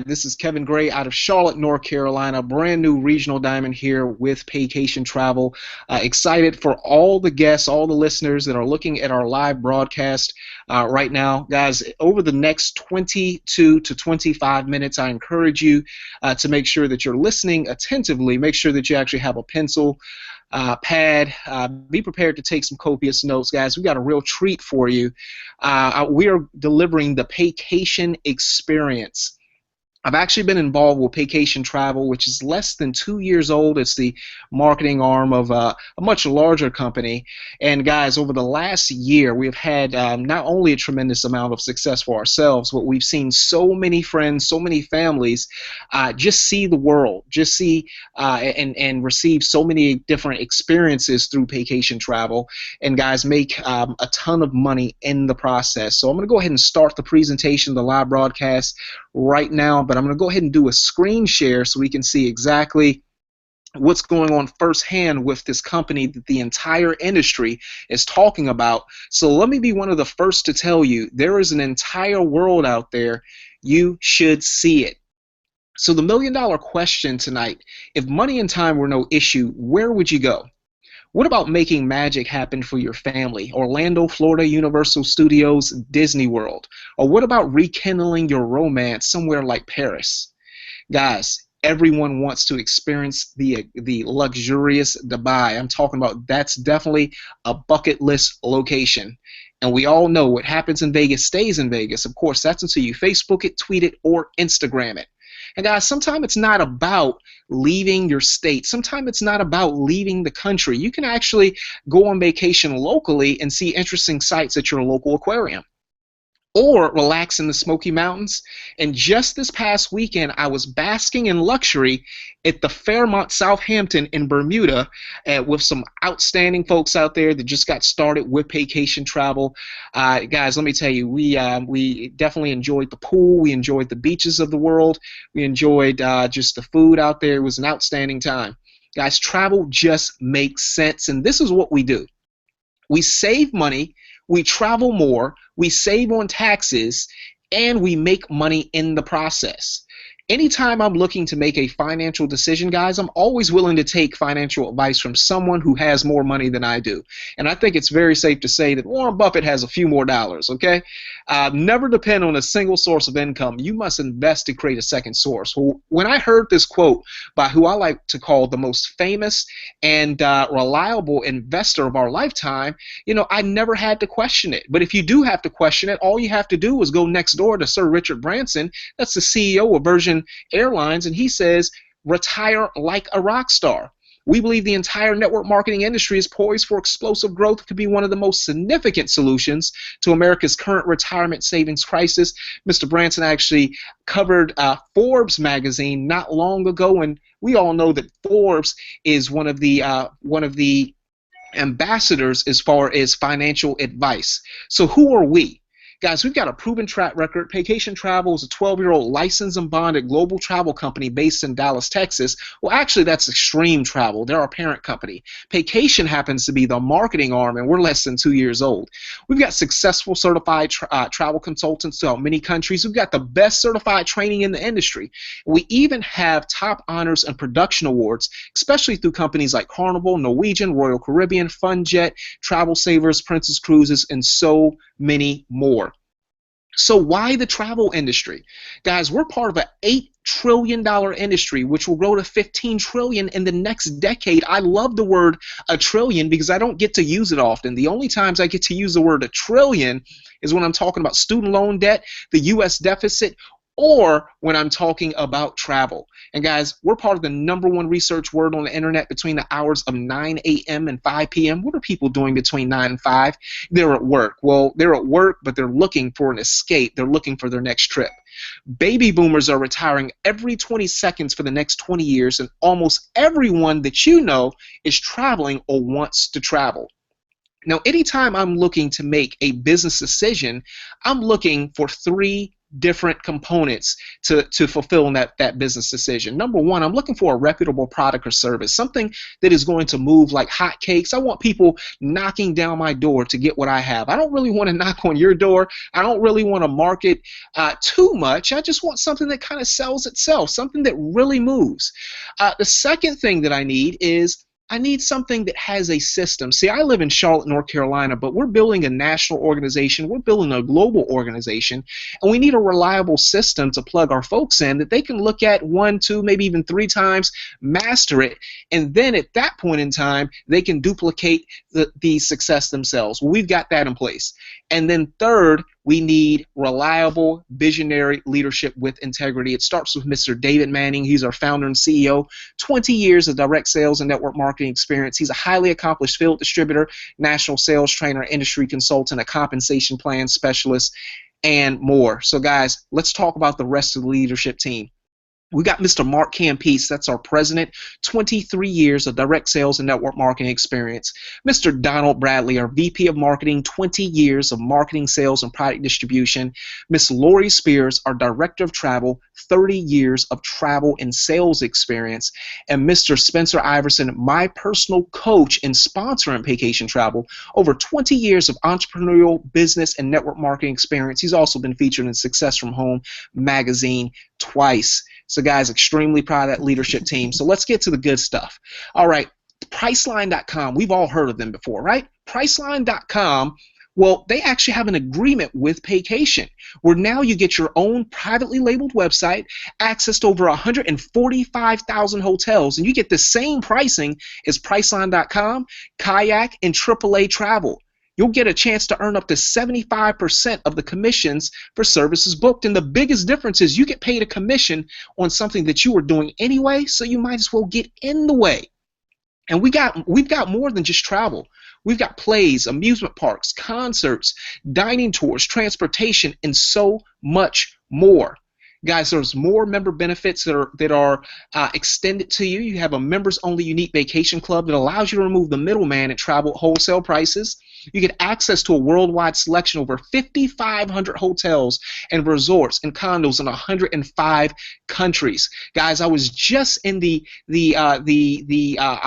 This is Kevin Gray out of Charlotte, North Carolina. Brand new regional diamond here with Paycation Travel. Excited for all the guests, all the listeners that are looking at our live broadcast right now. Guys, over the next 22 to 25 minutes, I encourage you to make sure that you're listening attentively. Make sure that you actually have a pencil, pad. Be prepared to take some copious notes, guys. We got a real treat for you. We are delivering the Paycation Experience. I've actually been involved with Paycation Travel, which is less than 2 years old. It's the marketing arm of a much larger company. And guys, over the last year, we've had not only a tremendous amount of success for ourselves, but we've seen so many friends, so many families just see the world, just see and receive so many different experiences through Paycation Travel. And guys, make a ton of money in the process. So I'm going to go ahead and start the presentation, the live broadcast right now, but I'm going to go ahead and do a screen share so we can see exactly what's going on firsthand with this company that the entire industry is talking about. So let me be one of the first to tell you, there is an entire world out there. You should see it. So the million-dollar question tonight, if money and time were no issue, where would you go? What about making magic happen for your family? Orlando, Florida, Universal Studios, Disney World. Or what about rekindling your romance somewhere like Paris? Guys, everyone wants to experience the luxurious Dubai. I'm talking about that's definitely a bucket list location. And we all know what happens in Vegas stays in Vegas. Of course, that's until you Facebook it, tweet it, or Instagram it. And guys, sometimes it's not about leaving your state. Sometimes it's not about leaving the country. You can actually go on vacation locally and see interesting sights at your local aquarium, or relax in the Smoky Mountains. And just this past weekend, I was basking in luxury at the Fairmont Southampton in Bermuda with some outstanding folks out there that just got started with Paycation Travel. Guys, let me tell you, we definitely enjoyed the pool. We enjoyed the beaches of the world. We enjoyed just the food out there. It was an outstanding time. Guys, travel just makes sense, and this is what we do. We save money, we travel more, we save on taxes, and we make money in the process. Anytime I'm looking to make a financial decision, guys, I'm always willing to take financial advice from someone who has more money than I do. And I think it's very safe to say that Warren Buffett has a few more dollars, okay? Never depend on a single source of income. You must invest to create a second source. Well, when I heard this quote by who I like to call the most famous and reliable investor of our lifetime, you know, I never had to question it. But if you do have to question it, all you have to do is go next door to Sir Richard Branson. That's the CEO of Virgin Airlines, and he says, retire like a rock star. We believe the entire network marketing industry is poised for explosive growth. It could be one of the most significant solutions to America's current retirement savings crisis. Mr. Branson actually covered Forbes magazine not long ago, and we all know that Forbes is one of the ambassadors as far as financial advice. So who are we? Guys, we've got a proven track record. Paycation Travel is a 12-year-old licensed and bonded global travel company based in Dallas, Texas. Well, actually, that's Extreme Travel. They're our parent company. Paycation happens to be the marketing arm, and we're less than 2 years old. We've got successful certified travel consultants throughout many countries. We've got the best certified training in the industry. We even have top honors and production awards, especially through companies like Carnival, Norwegian, Royal Caribbean, FunJet, Travel Savers, Princess Cruises, and so many more. So why the travel industry? Guys, we're part of an $8 trillion industry, which will grow to $15 trillion in the next decade. I love the word a trillion because I don't get to use it often. The only times I get to use the word a trillion is when I'm talking about student loan debt, the U.S. deficit, or when I'm talking about travel. And guys, we're part of the #1 research word on the internet between the hours of 9 a.m. and 5 p.m. What are people doing between 9 and 5? They're at work. Well, they're at work, but they're looking for an escape. They're looking for their next trip. Baby boomers are retiring every 20 seconds for the next 20 years, and almost everyone that you know is traveling or wants to travel. Now, anytime I'm looking to make a business decision, I'm looking for 3 different components to fulfill that business decision. Number one, I'm looking for a reputable product or service, something that is going to move like hotcakes. I want people knocking down my door to get what I have. I don't really want to knock on your door. I don't really want to market too much. I just want something that kind of sells itself, something that really moves. The second thing that I need is I need something that has a system. See, I live in Charlotte, North Carolina, but we're building a national organization. We're building a global organization, and we need a reliable system to plug our folks in that they can look at one, two, maybe even three times, master it, and then at that point in time, they can duplicate the success themselves. Well, we've got that in place. And then third, we need reliable, visionary leadership with integrity. It starts with Mr. David Manning. He's our founder and CEO, 20 years of direct sales and network marketing experience. He's a highly accomplished field distributor, national sales trainer, industry consultant, a compensation plan specialist, and more. So guys, let's talk about the rest of the leadership team. We got Mr. Mark Campese, that's our president, 23 years of direct sales and network marketing experience. Mr. Donald Bradley, our VP of marketing, 20 years of marketing, sales, and product distribution. Miss Lori Spears, our director of travel, 30 years of travel and sales experience. And Mr. Spencer Iverson, my personal coach and sponsor in Paycation Travel, over 20 years of entrepreneurial business and network marketing experience. He's also been featured in Success from Home magazine twice. So guys, extremely proud of that leadership team. So let's get to the good stuff. All right, Priceline.com, we've all heard of them before, right? Priceline.com, well, they actually have an agreement with Paycation, where now you get your own privately labeled website, access to over 145,000 hotels, and you get the same pricing as Priceline.com, Kayak, and AAA Travel. You'll get a chance to earn up to 75% of the commissions for services booked. And the biggest difference is you get paid a commission on something that you were doing anyway, so you might as well get in the way. And we've got more than just travel. We've got plays, amusement parks, concerts, dining tours, transportation, and so much more. Guys, there's more member benefits that are extended to you. You have a members-only unique vacation club that allows you to remove the middleman at travel wholesale prices. You get access to a worldwide selection of over 5,500 hotels and resorts and condos in 105 countries. Guys, I was just in I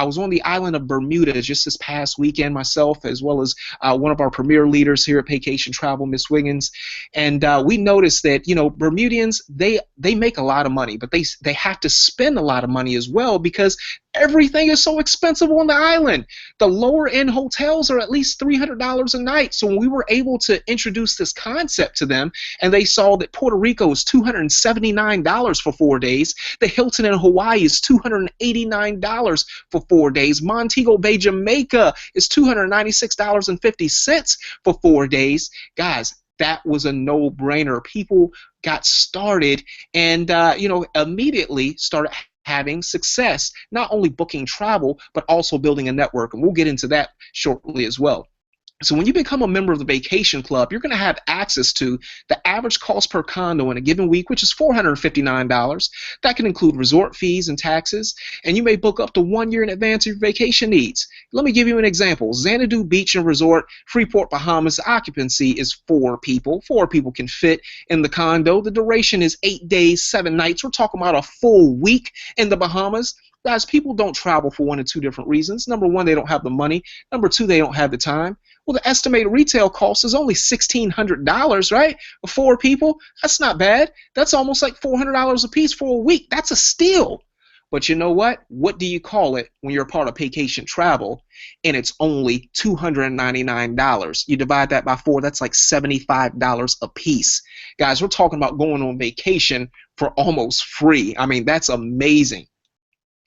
was on the island of Bermuda just this past weekend myself, as well as one of our premier leaders here at Paycation Travel, Miss Wiggins, and we noticed that Bermudians they make a lot of money, but they have to spend a lot of money as well because everything is so expensive on the island. The lower end hotels are at least $300 a night. So when we were able to introduce this concept to them, and they saw that Puerto Rico is $279 for 4 days, the Hilton in Hawaii is $289 for 4 days, Montego Bay, Jamaica is $296.50 for 4 days. Guys, that was a no-brainer. People got started and immediately started having success, not only booking travel, but also building a network. And we'll get into that shortly as well. So when you become a member of the Vacation Club, you're going to have access to the average cost per condo in a given week, which is $459. That can include resort fees and taxes, and you may book up to 1 year in advance of your vacation needs. Let me give you an example. Xanadu Beach and Resort, Freeport, Bahamas. Occupancy is 4 people. 4 people can fit in the condo. The duration is 8 days, 7 nights. We're talking about a full week in the Bahamas. Guys, people don't travel for 1 of 2 different reasons. Number 1, they don't have the money. Number 2, they don't have the time. Well, the estimated retail cost is only $1,600, right? For 4 people, that's not bad. That's almost like $400 a piece for a week. That's a steal. But you know what? What do you call it when you're a part of Paycation Travel and it's only $299? You divide that by 4, that's like $75 a piece. Guys, we're talking about going on vacation for almost free. I mean, that's amazing.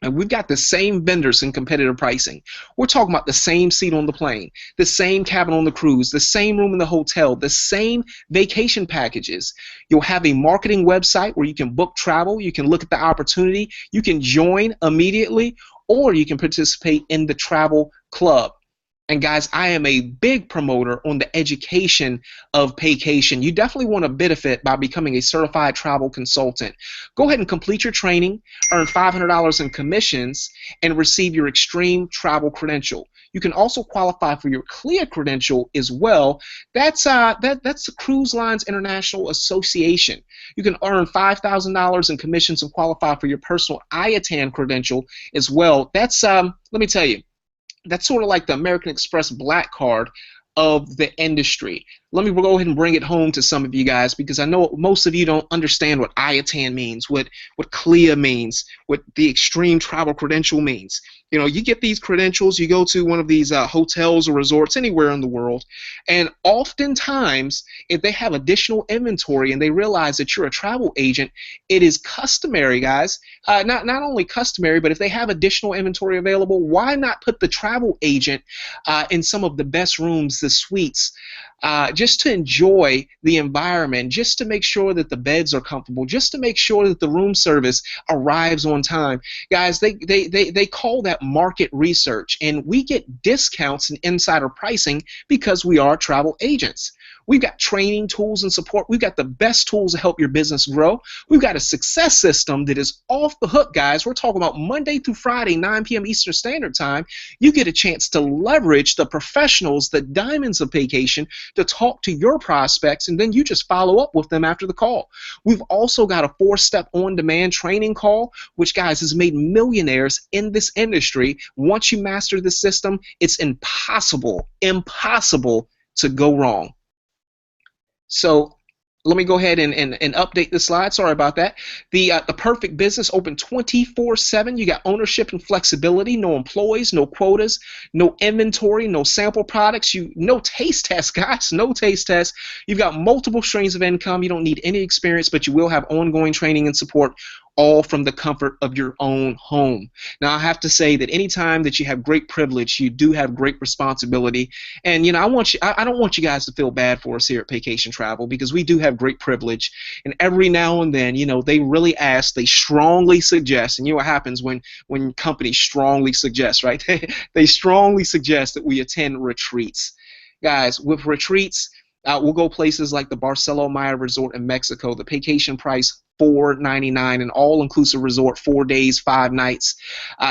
And we've got the same vendors and competitive pricing. We're talking about the same seat on the plane, the same cabin on the cruise, the same room in the hotel, the same vacation packages. You'll have a marketing website where you can book travel, you can look at the opportunity, you can join immediately, or you can participate in the travel club. And guys, I am a big promoter on the education of Paycation. You definitely want to benefit by becoming a certified travel consultant. Go ahead and complete your training, earn $500 in commissions, and receive your extreme travel credential. You can also qualify for your clear credential as well. That's the Cruise Lines International Association. You can earn $5,000 in commissions and qualify for your personal IATAN credential as well. That's let me tell you, that's sort of like the American Express Black Card of the industry. Let me go ahead and bring it home to some of you guys, because I know most of you don't understand what IATAN means, what CLIA means, what the Extreme Travel Credential means. You know, you get these credentials, you go to one of these hotels or resorts anywhere in the world, and oftentimes, if they have additional inventory and they realize that you're a travel agent, it is customary, guys, not only customary, but if they have additional inventory available, why not put the travel agent in some of the best rooms, the suites, just to enjoy the environment, just to make sure that the beds are comfortable, just to make sure that the room service arrives on time. Guys, they call that market research, and we get discounts and insider pricing because we are travel agents. We've got training tools and support. We've got the best tools to help your business grow. We've got a success system that is off the hook, guys. We're talking about Monday through Friday, 9 p.m. Eastern Standard Time. You get a chance to leverage the professionals, the diamonds of Paycation, to talk to your prospects, and then you just follow up with them after the call. We've also got a 4-step on-demand training call, which, guys, has made millionaires in this industry. Once you master the system, it's impossible to go wrong. So let me go ahead and update the slide. Sorry about that. The perfect business, open 24/7. You got ownership and flexibility. No employees, no quotas, no inventory, no sample products. No taste tests, guys. No taste tests. You've got multiple streams of income. You don't need any experience, but you will have ongoing training and support, all from the comfort of your own home. Now, I have to say that anytime that you have great privilege, you do have great responsibility. And, you know, I don't want you guys to feel bad for us here at Paycation Travel, because we do have great privilege. And every now and then, you know, they really ask, they strongly suggest, and you know what happens when companies strongly suggest, right? They strongly suggest that we attend retreats. Guys, with retreats, we'll go places like the Barcelona Maya Resort in Mexico. The Paycation price, $499, an all-inclusive resort, 4 days, 5 nights.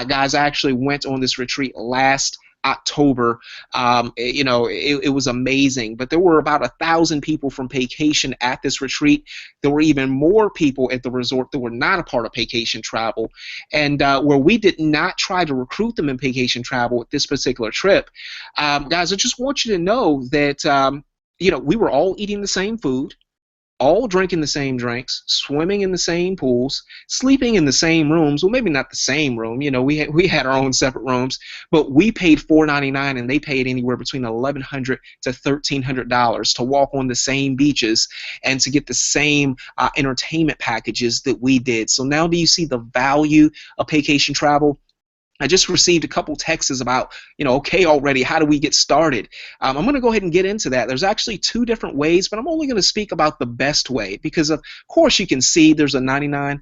Guys, I actually went on this retreat last October. You know, it was amazing. But there were about 1,000 people from Paycation at this retreat. There were even more people at the resort that were not a part of Paycation Travel, and where we did not try to recruit them in Paycation Travel at this particular trip. Guys, I just want you to know that you know, we were all eating the same food, all drinking the same drinks, swimming in the same pools, sleeping in the same rooms. Well, maybe not the same room. You know, we had our own separate rooms, but we paid $499 and they paid anywhere between $1,100 to $1,300 to walk on the same beaches and to get the same entertainment packages that we did. So now do you see the value of Paycation Travel? I just received a couple texts about, you know, okay, already, how do we get started? I'm going to go ahead and get into that. There's actually 2 different ways, but I'm only going to speak about the best way, because of course you can see there's a $99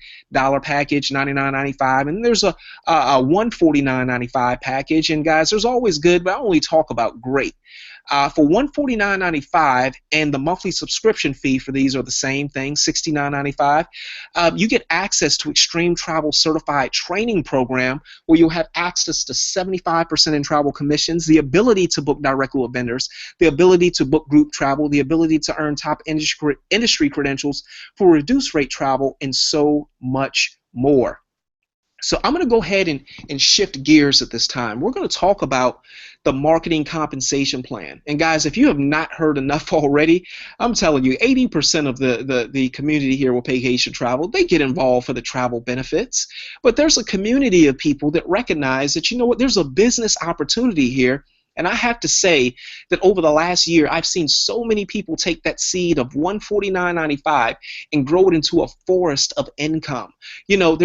package, $99.95, and there's a $149.95 package. And guys, there's always good, but I only talk about great. For $149.95, and the monthly subscription fee for these are the same thing, $69.95, you get access to Extreme Travel Certified Training Program, where you'll have access to 75% in travel commissions, the ability to book directly with vendors, the ability to book group travel, the ability to earn top industry credentials for reduced rate travel, and so much more. So I'm going to go ahead and shift gears at this time. We're going to talk about the marketing compensation plan. And guys, if you have not heard enough already, I'm telling you, 80% of the community here with Paycation Travel, they get involved for the travel benefits. But there's a community of people that recognize that, you know what, there's a business opportunity here. And I have to say that over the last year, I've seen so many people take that seed of $149.95 and grow it into a forest of income. You know,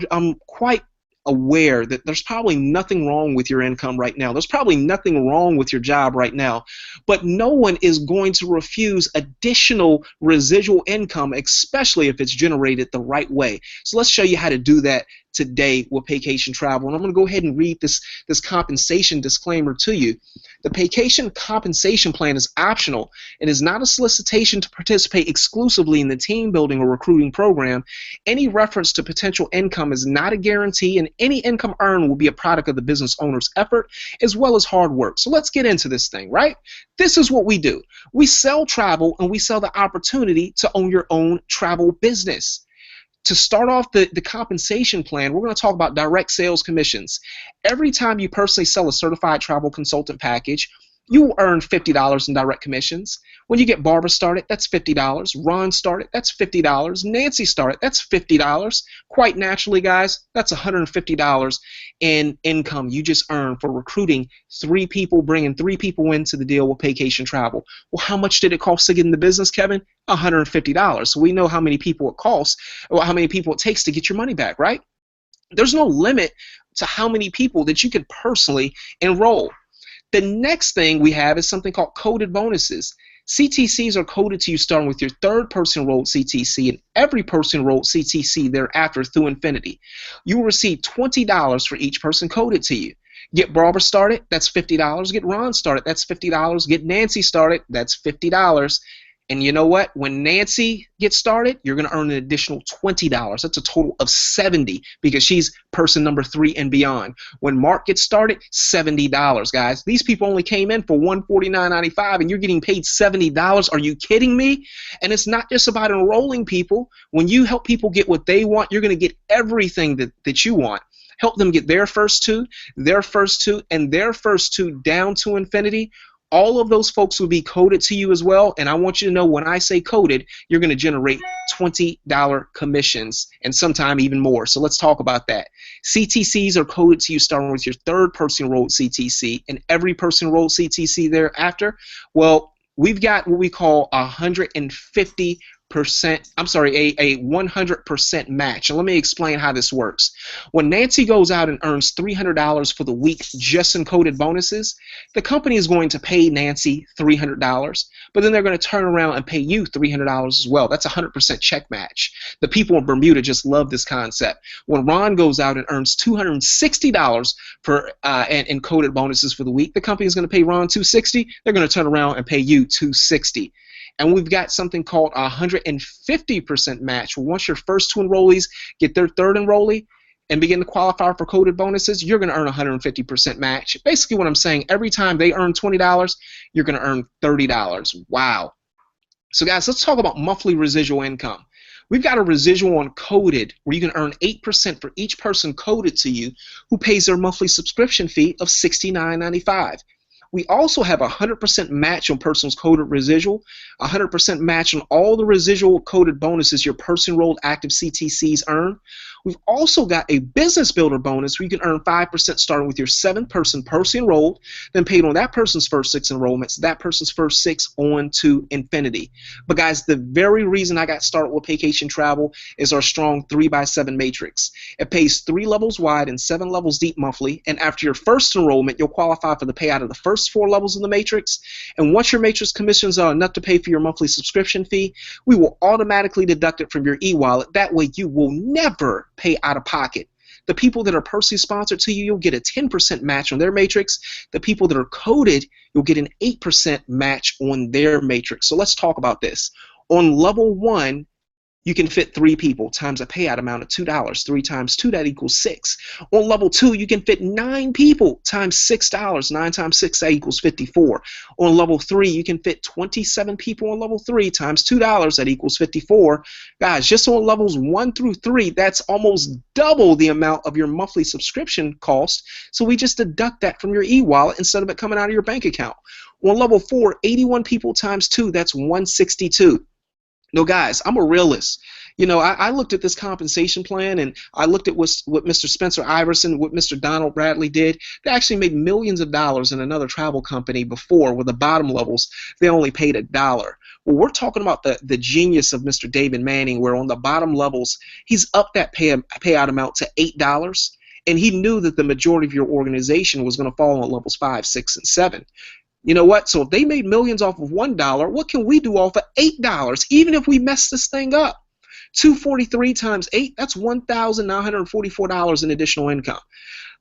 I'm quite aware that there's probably nothing wrong with your income right now. There's probably nothing wrong with your job right now. But no one is going to refuse additional residual income, especially if it's generated the right way. So let's show you how to do that today with Paycation Travel. And I'm going to go ahead and read this compensation disclaimer to you. The Paycation compensation plan is optional and is not a solicitation to participate exclusively in the team building or recruiting program. Any reference to potential income is not a guarantee, and any income earned will be a product of the business owner's effort as well as hard work. So let's get into this thing, right? This is what we do. We sell travel, and we sell the opportunity to own your own travel business. To start off the compensation plan, we're going to talk about direct sales commissions. Every time you personally sell a certified travel consultant package, you will earn $50 in direct commissions. When you get Barbara started, that's $50. Ron started, that's $50. Nancy started, that's $50. Quite naturally, guys, that's $150 in income you just earned for recruiting 3 people, bringing 3 people into the deal with Paycation Travel. Well, how much did it cost to get in the business, Kevin? $150. So we know how many people it costs, or how many people it takes to get your money back, right? There's no limit to how many people that you can personally enroll. The next thing we have is something called coded bonuses. CTCs are coded to you starting with your 3rd person enrolled CTC and every person enrolled CTC thereafter through infinity. You will receive $20 for each person coded to you. Get Barbara started, that's $50. Get Ron started, that's $50. Get Nancy started, that's $50. And you know what? When Nancy gets started, you're going to earn an additional $20. That's a total of $70 because she's person number 3 and beyond. When Mark gets started, $70, guys. These people only came in for $149.95 and you're getting paid $70. Are you kidding me? And it's not just about enrolling people. When you help people get what they want, you're going to get everything that you want. Help them get their first 2, their first 2, and their first 2 down to infinity. All of those folks will be coded to you as well, and I want you to know when I say coded, you're going to generate $20 commissions and sometime even more. So let's talk about that. CTCs are coded to you starting with your 3rd person enrolled CTC and every person enrolled CTC thereafter. Well, we've got what we call 150%. A 100% match. And let me explain how this works. When Nancy goes out and earns $300 for the week just in coded bonuses, the company is going to pay Nancy $300, but then they're going to turn around and pay you $300 as well. That's a 100% check match. The people in Bermuda just love this concept. When Ron goes out and earns $260 for in coded bonuses for the week, the company is going to pay Ron $260. They're going to turn around and pay you $260. And we've got something called 150% match. Once your first 2 enrollees get their 3rd enrollee and begin to qualify for coded bonuses, you're going to earn 150% match. Basically what I'm saying, every time they earn $20, you're going to earn $30. Wow. So guys, let's talk about monthly residual income. We've got a residual on coded where you can earn 8% for each person coded to you who pays their monthly subscription fee of $69.95. We also have a 100% match on person's coded residual, 100% match on all the residual coded bonuses your person enrolled active CTCs earn. We've also got a business builder bonus where you can earn 5% starting with your 7th person enrolled, then paid on that person's first 6 enrollments, that person's first 6 on to infinity. But guys, the very reason I got started with Paycation Travel is our strong 3x7 matrix. It pays 3 levels wide and 7 levels deep monthly, and after your first enrollment, you'll qualify for the payout of the first 4 levels of the matrix. And once your matrix commissions are enough to pay for your monthly subscription fee, we will automatically deduct it from your e-wallet. That way you will never pay out of pocket. The people that are personally sponsored to you, you'll get a 10% match on their matrix. The people that are coded, you'll get an 8% match on their matrix. So let's talk about this. On level 1, you can fit 3 people times a payout amount of $2. 3 times 2, that equals 6. On level 2, you can fit 9 people times $6. 9 times 6, that equals 54. On level 3, you can fit 27 people on level 3 times $2. That equals 54. Guys, just on levels 1 through 3, that's almost double the amount of your monthly subscription cost. So we just deduct that from your e-wallet instead of it coming out of your bank account. On level 4, 81 people times 2, that's 162. No, guys, I'm a realist. You know, I looked at this compensation plan and I looked at what Mr. Spencer Iverson, what Mr. Donald Bradley did. They actually made millions of dollars in another travel company before with the bottom levels. They only paid $1. Well, we're talking about the genius of Mr. David Manning, where on the bottom levels, he's upped that payout amount to $8. And he knew that the majority of your organization was going to fall on levels 5, 6, and 7. You know what? So if they made millions off of $1, what can we do off of $8, even if we mess this thing up? 243 times 8, that's $1,944 in additional income.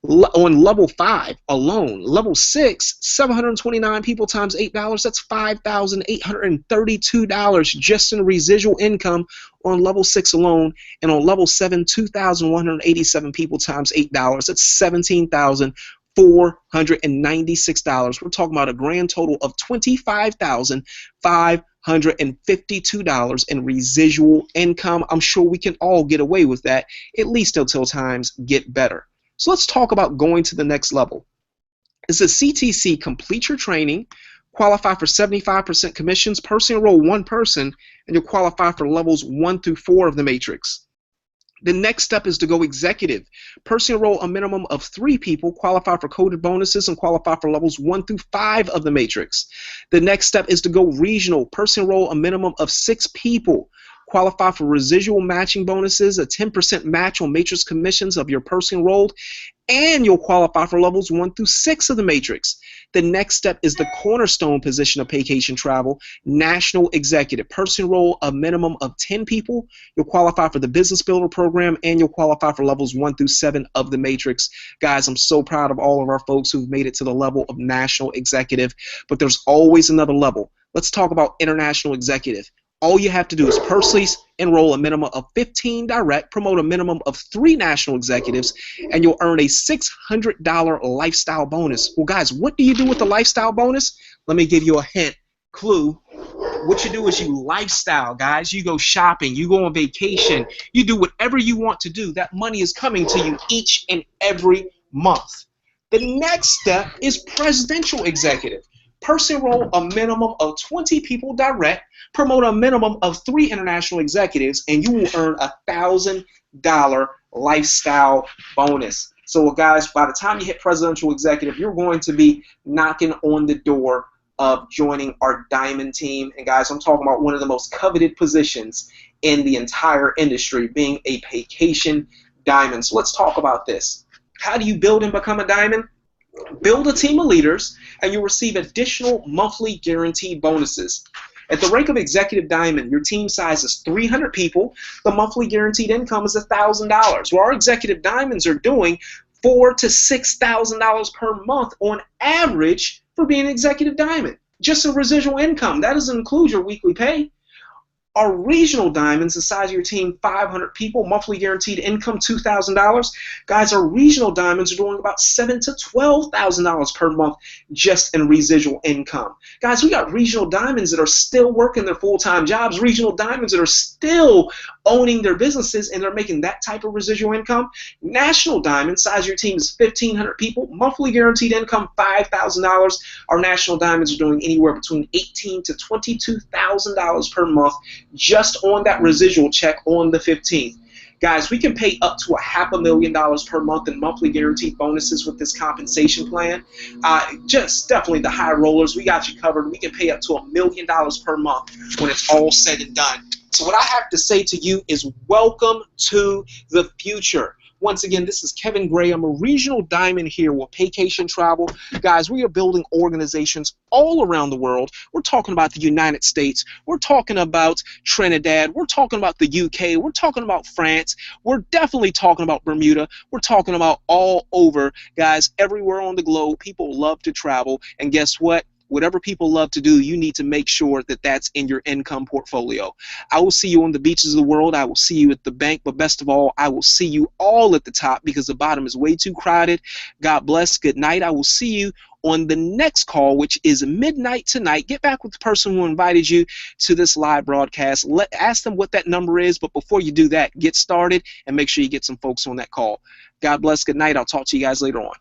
On level 5 alone, level 6, 729 people times $8, that's $5,832 just in residual income on level 6 alone. And on level 7, 2,187 people times $8, that's $17,496. We're talking about a grand total of $25,552 in residual income. I'm sure we can all get away with that, at least until times get better. So let's talk about going to the next level. It's a CTC, complete your training, qualify for 75% commissions, personally enroll one person, and you'll qualify for levels 1 through 4 of the matrix. The next step is to go executive. Personally enroll a minimum of 3 people, qualify for coded bonuses, and qualify for levels 1 through 5 of the matrix. The next step is to go regional. Personally enroll a minimum of 6 people, qualify for residual matching bonuses, a 10% match on matrix commissions of your person enrolled, and you'll qualify for levels 1 through 6 of the matrix. The next step is the cornerstone position of Paycation Travel, national executive. Person enroll a minimum of 10 people, you'll qualify for the business builder program, and you'll qualify for levels 1 through 7 of the matrix. Guys, I'm so proud of all of our folks who've made it to the level of national executive, but there's always another level. Let's talk about international executive. All you have to do is personally enroll a minimum of 15 direct, promote a minimum of 3 national executives, and you'll earn a $600 lifestyle bonus. Well, guys, what do you do with the lifestyle bonus? Let me give you a hint, clue. What you do is you lifestyle, guys. You go shopping, you go on vacation, you do whatever you want to do. That money is coming to you each and every month. The next step is presidential executive. Person enroll a minimum of 20 people direct, promote a minimum of 3 international executives, and you will earn a $1,000 lifestyle bonus. So guys, by the time you hit presidential executive, you're going to be knocking on the door of joining our diamond team. And guys, I'm talking about one of the most coveted positions in the entire industry, being a Paycation diamond. So let's talk about this. How do you build and become a diamond? Build a team of leaders, and you'll receive additional monthly guaranteed bonuses. At the rank of executive diamond, your team size is 300 people. The monthly guaranteed income is $1,000. Well, our executive diamonds are doing $4,000 to $6,000 per month on average for being an executive diamond. Just a residual income. That doesn't include your weekly pay. Our regional diamonds, the size of your team, 500 people, monthly guaranteed income, $2,000. Guys, our regional diamonds are doing about $7,000 to $12,000 per month just in residual income. Guys, we got regional diamonds that are still working their full-time jobs, regional diamonds that are still owning their businesses, and they're making that type of residual income. National diamonds, size of your team is 1,500 people, monthly guaranteed income, $5,000. Our national diamonds are doing anywhere between $18,000 to $22,000 per month just on that residual check on the 15th. Guys, we can pay up to $500,000 per month in monthly guaranteed bonuses with this compensation plan. Just definitely the high rollers, we got you covered. We can pay up to $1 million per month when it's all said and done. So what I have to say to you is welcome to the future. Once again, this is Kevin Gray. I'm a regional diamond here with Paycation Travel. Guys, we are building organizations all around the world. We're talking about the United States. We're talking about Trinidad. We're talking about the UK. We're talking about France. We're definitely talking about Bermuda. We're talking about all over. Guys, everywhere on the globe, people love to travel. And guess what? Whatever people love to do, you need to make sure that that's in your income portfolio. I will see you on the beaches of the world. I will see you at the bank. But best of all, I will see you all at the top because the bottom is way too crowded. God bless. Good night. I will see you on the next call, which is midnight tonight. Get back with the person who invited you to this live broadcast. Ask them what that number is. But before you do that, get started and make sure you get some folks on that call. God bless. Good night. I'll talk to you guys later on.